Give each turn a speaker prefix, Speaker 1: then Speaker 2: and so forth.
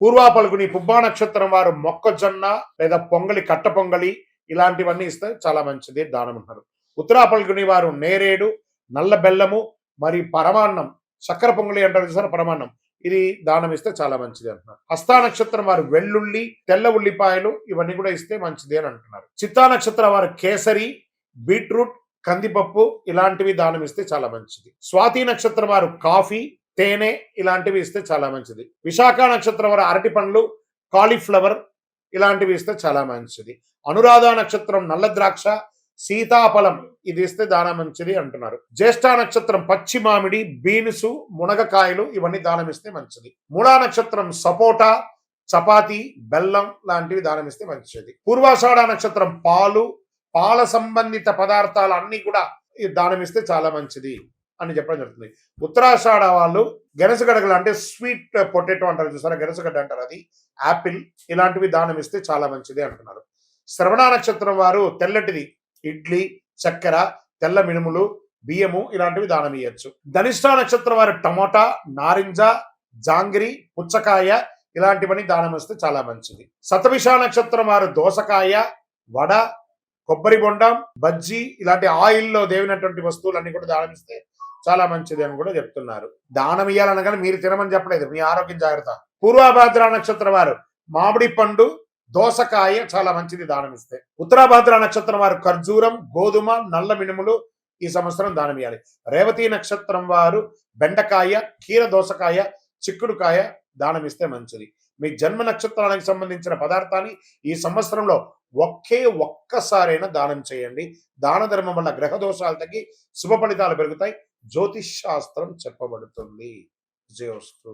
Speaker 1: పూర్వ పలుకుని పుబ్బా నక్షత్రం వారు మొక్కజొన్న లేదా పొంగలి, కట్ట పొంగలి ఇలాంటివన్నీ ఇస్తే చాలా మంచిది దానం అంటారు. ఉత్తరా పలుకుని వారు నేరేడు, నల్ల బెల్లము మరియు పరమాన్నం, చక్కెర పొంగలి అంటారు చూసారా పరమాన్నం, ఇది దానం ఇస్తే చాలా మంచిది అంటున్నారు. హస్తా నక్షత్రం వారు వెల్లుల్లి, తెల్ల ఉల్లిపాయలు ఇవన్నీ కూడా ఇస్తే మంచిది అని అంటున్నారు. చిత్తా నక్షత్రం వారు కేసరి, బీట్రూట్, కందిపప్పు ఇలాంటివి దానం ఇస్తే చాలా మంచిది. స్వాతి నక్షత్రం వారు కాఫీ, తేనె ఇలాంటివి ఇస్తే చాలా మంచిది. విశాఖ నక్షత్రం వారు అరటి పండ్లు, కాలీఫ్లవర్ ఇలాంటివి ఇస్తే చాలా మంచిది. అనురాధ నక్షత్రం నల్ల ద్రాక్ష, సీతాఫలం ఇది ఇస్తే దానం మంచిది అంటున్నారు. జ్యేష్ఠ నక్షత్రం పచ్చి మామిడి, బీన్సు, మునగకాయలు ఇవన్నీ దానం ఇస్తే మంచిది. మూలా నక్షత్రం సపోటా, చపాతి, బెల్లం లాంటివి దానం ఇస్తే మంచిది. పూర్వాషాఢ నక్షత్రం పాలు, పాల సంబంధిత పదార్థాలు అన్ని కూడా దానం ఇస్తే చాలా మంచిది అని చెప్పడం జరుగుతుంది. ఉత్తరాషాఢ వాళ్ళు గెనసగడ్డలు అంటే స్వీట్ పొటాటో అంటారు చూసారా, గెనసగడ్డ అంటారు, అది యాపిల్ ఇలాంటివి దానం ఇస్తే చాలా మంచిది అంటున్నారు. శ్రవణ నక్షత్రం వారు తెల్లటిది ఇడ్లీ, చక్కెర, తెల్ల మినుములు, బియ్యము ఇలాంటివి దానం ఇవ్వచ్చు. ధనిష్ట నక్షత్రం వారు టమోటా, నారింజ, జాంగిరి, పుచ్చకాయ ఇలాంటివన్నీ దానం ఇస్తే చాలా మంచిది. శతభిష నక్షత్రం వారు దోసకాయ, వడ, కొబ్బరి బొండం, బజ్జీ ఇలాంటి ఆయిల్లో దేవినటువంటి వస్తువులన్నీ కూడా దానం ఇస్తే చాలా మంచిది అని కూడా చెప్తున్నారు. దానం ఇయ్యాలనగానే మీరు తినమని చెప్పలేదు, మీ ఆరోగ్యం జాగ్రత్త. పూర్వభాద్ర నక్షత్రం వారు మామిడి పండు, దోసకాయ చాలా మంచిది దానం ఇస్తే. ఉత్తరాభాద్ర నక్షత్రం వారు ఖర్జూరం, గోధుమ, నల్ల మినుములు ఈ సంవత్సరం దానం ఇవ్వాలి. రేవతి నక్షత్రం వారు బెండకాయ, కీర దోసకాయ, చిక్కుడుకాయ దానం ఇస్తే మంచిది. మీ జన్మ నక్షత్రానికి సంబంధించిన పదార్థాన్ని ఈ సంవత్సరంలో ఒక్కసారైనా దానం చేయండి. దాన ధర్మం వల్ల గ్రహ దోషాలు తగ్గి శుభ ఫలితాలు పెరుగుతాయి. జ్యోతిష్ శాస్త్రం చెప్పబడుతుంది. జయోస్తు.